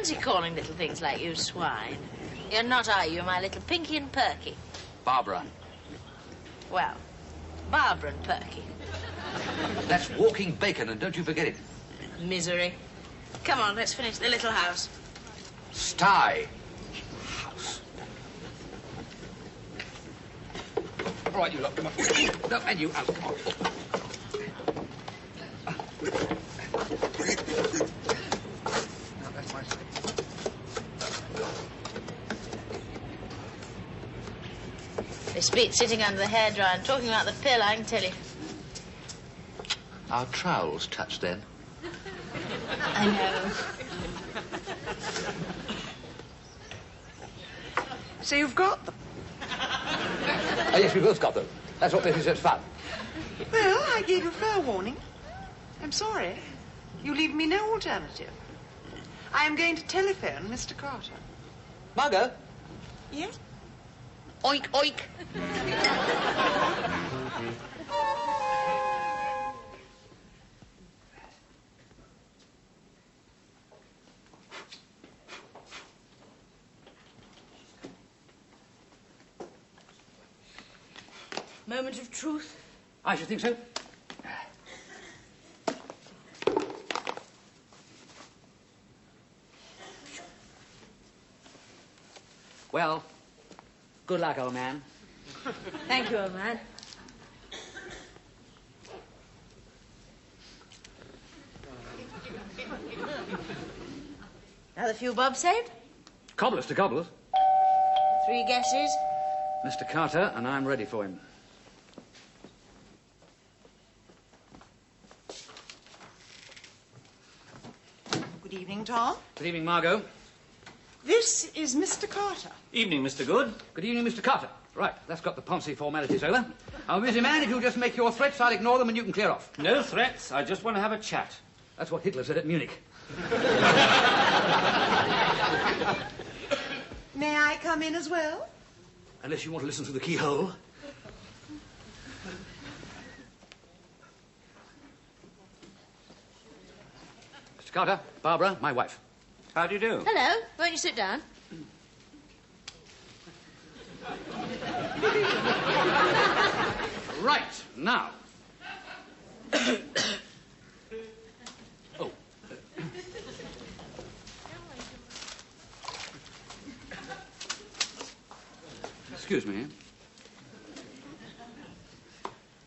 fancy calling little things like you swine. You're not, are you, my little Pinky and Perky? Barbara. Well, Barbara and Perky. That's walking bacon, and don't you forget it. Misery. Come on, let's finish the little house. Sty. House. All right, you lot, come on. No, and you, out, come on. No, that's my side. This beats sitting under the hairdryer and talking about the pill, I can tell you. Our trowels touch then. I know. So you've got them? Oh, yes, we both got them. That's what makes it so fun. Well, I gave you fair warning. I'm sorry. You leave me no alternative. I am going to telephone Mr. Carter. Margo? Yes? Oink, oink. Moment of truth. I should think so. Well, good luck, old man. Thank you, old man. Another few bob saved? Cobblers to cobblers. 3 guesses. Mr. Carter, and I'm ready for him. Good evening, Tom. Good evening, Margo. This is Mr. Carter. Evening, Mr. Good. Good evening, Mr. Carter. Right, that's got the Ponzi formalities over. I'm a busy man. If you'll just make your threats, I'll ignore them and you can clear off. No threats. I just want to have a chat. That's what Hitler said at Munich. May I come in as well? Unless you want to listen through the keyhole. Mr. Carter, Barbara, my wife. How do you do? Hello. Won't you sit down? Right, now. Oh. Excuse me.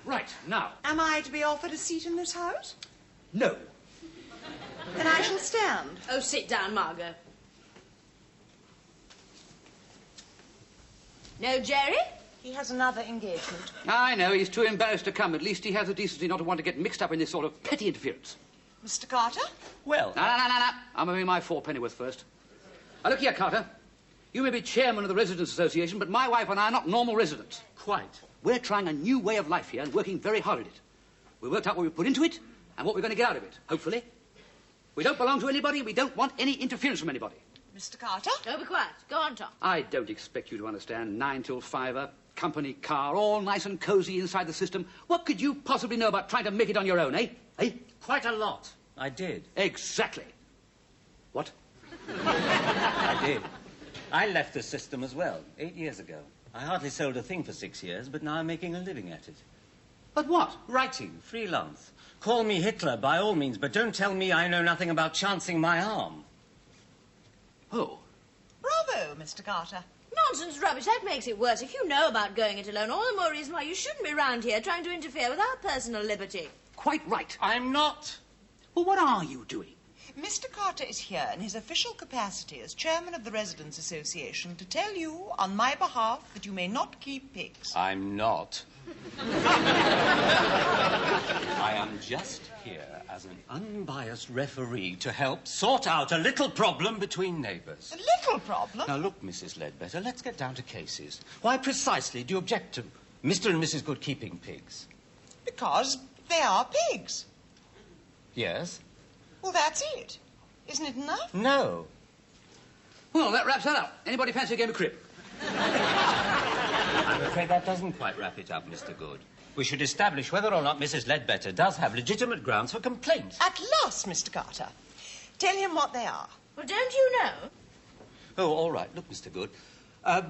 Right, now. Am I to be offered a seat in this house? No. Then I shall stand. Oh, sit down, Margo. No, Jerry? He has another engagement. I know, he's too embarrassed to come. At least he has the decency not to want to get mixed up in this sort of petty interference. Mr. Carter? Well, No. I'm having my 4 pennyworth first. Now, look here, Carter. You may be chairman of the Residents' Association, but my wife and I are not normal residents. quite. We're trying a new way of life here and working very hard at it. We worked out what we put into it and what we're going to get out of it, hopefully. We don't belong to anybody. We don't want any interference from anybody. Mr. Carter? Oh, be quiet. Go on, Tom. I don't expect you to understand 9 till 5, company car, all nice and cosy inside the system. What could you possibly know about trying to make it on your own, eh? Eh? Quite a lot. I did. Exactly. What? I did. I left the system as well, 8 years ago. I hardly sold a thing for 6 years, but now I'm making a living at it. But what? Writing, freelance. Call me Hitler by all means, but don't tell me I know nothing about chancing my arm. Oh. Bravo, Mr. Carter. Nonsense, rubbish. That makes it worse. If you know about going it alone, all the more reason why you shouldn't be round here trying to interfere with our personal liberty. Quite right. I'm not. Well, what are you doing? Mr. Carter is here in his official capacity as chairman of the Residents' Association to tell you, on my behalf, that you may not keep pigs. I'm not. I am just here as an unbiased referee to help sort out a little problem between neighbours. A little problem? Now, look, Mrs. Ledbetter, let's get down to cases. Why precisely do you object to Mr. and Mrs. Good keeping pigs? Because they are pigs. Yes? Well, that's it. Isn't it enough? No. Well, that wraps that up. Anybody fancy a game of crib? I'm afraid that doesn't quite wrap it up, Mr. Good. We should establish whether or not Mrs. Ledbetter does have legitimate grounds for complaint. At last, Mr. Carter. Tell him what they are. Well, don't you know? Oh, all right. Look, Mr. Good.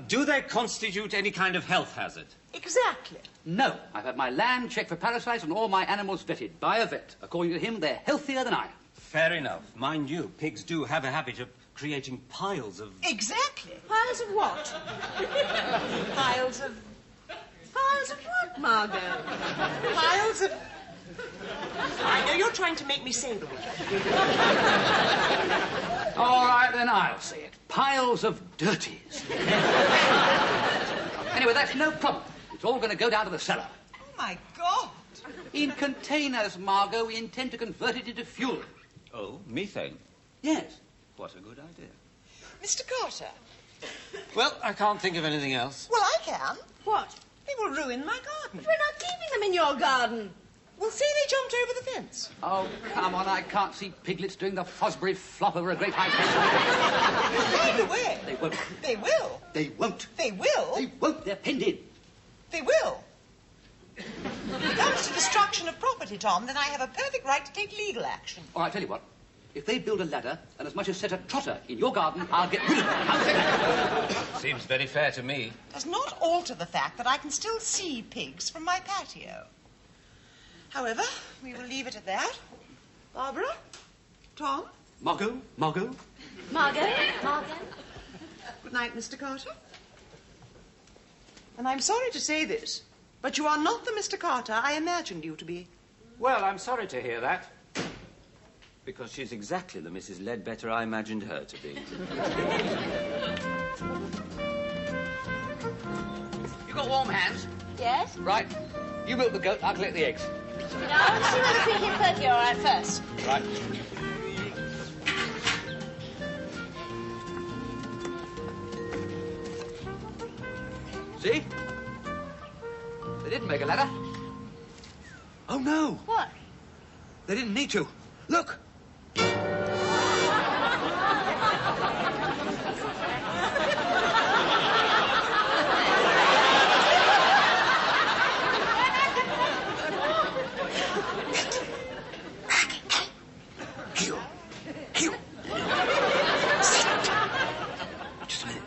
Do they constitute any kind of health hazard? Exactly. No. I've had my land checked for parasites and all my animals vetted by a vet. According to him, they're healthier than I am. Fair enough. Mind you, pigs do have a habit of creating piles of... Exactly. Piles of what? Piles of... Piles of what, Margo? Piles of... I know you're trying to make me say the word. All right, then I'll say it. Piles of dirties. Anyway, that's no problem. It's all going to go down to the cellar. Oh, my God. In containers, Margo, we intend to convert it into fuel. Oh, methane. Yes. What a good idea. Mr. Carter. Well, I can't think of anything else. Well, I can. What? They will ruin my garden. We're not keeping them in your garden. Well, say they jumped over the fence. Oh, come on, I can't see piglets doing the Fosbury flop over a great high fence. By the way... They won't. They will. They won't. They will. They won't. They're pinned in. They will. If it comes to destruction of property, Tom, then I have a perfect right to take legal action. All right, tell you what. If they build a ladder and as much as set a trotter in your garden, I'll get rid of them. How's that? Seems very fair to me. Does not alter the fact that I can still see pigs from my patio. However, we will leave it at that. Barbara? Tom? Margo? Margo? Margo? Good night, Mr. Carter. And I'm sorry to say this, but you are not the Mr. Carter I imagined you to be. Well, I'm sorry to hear that. Because she's exactly the Mrs. Ledbetter I imagined her to be. You got warm hands? Yes? Right. You milk the goat, I'll collect the eggs. No, I want to see whether Pinky and Perky are all right first. Right. See? They didn't make a ladder. Oh, no. What? They didn't need to. Look. Just a minute.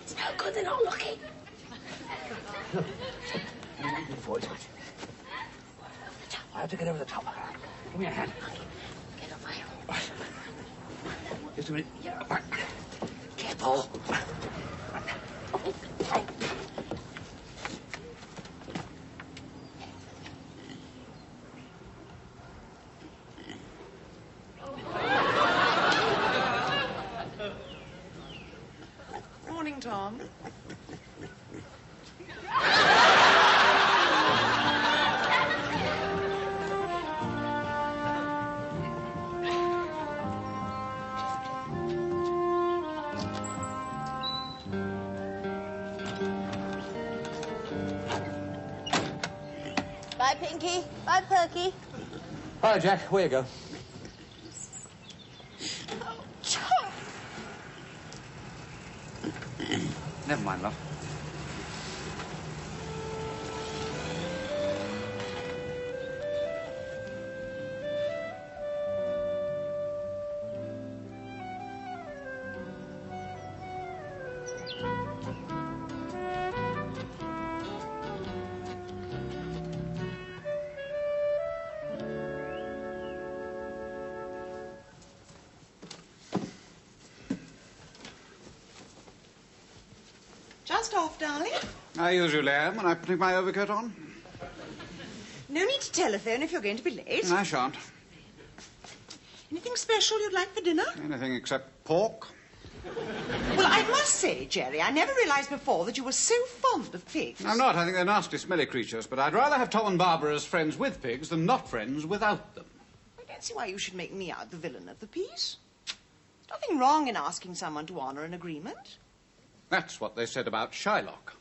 It's no good, they're not looking. I have to get over the top. Give me a hand. Get off my horse. Just a minute. Right. Careful. Morning, Tom. Bye, Pinky. Bye, Perky. All right, Jack, away you go. Oh, Tom. Never mind, love. Just off, darling. I usually am when I'm putting my overcoat on. No need to telephone if you're going to be late. I shan't. Anything special you'd like for dinner? Anything except pork. Well, I must say, Jerry, I never realized before that you were so fond of pigs. I'm not. I think they're nasty, smelly creatures, but I'd rather have Tom and Barbara as friends with pigs than not friends without them. I don't see why you should make me out the villain of the piece. There's nothing wrong in asking someone to honor an agreement. That's what they said about Shylock.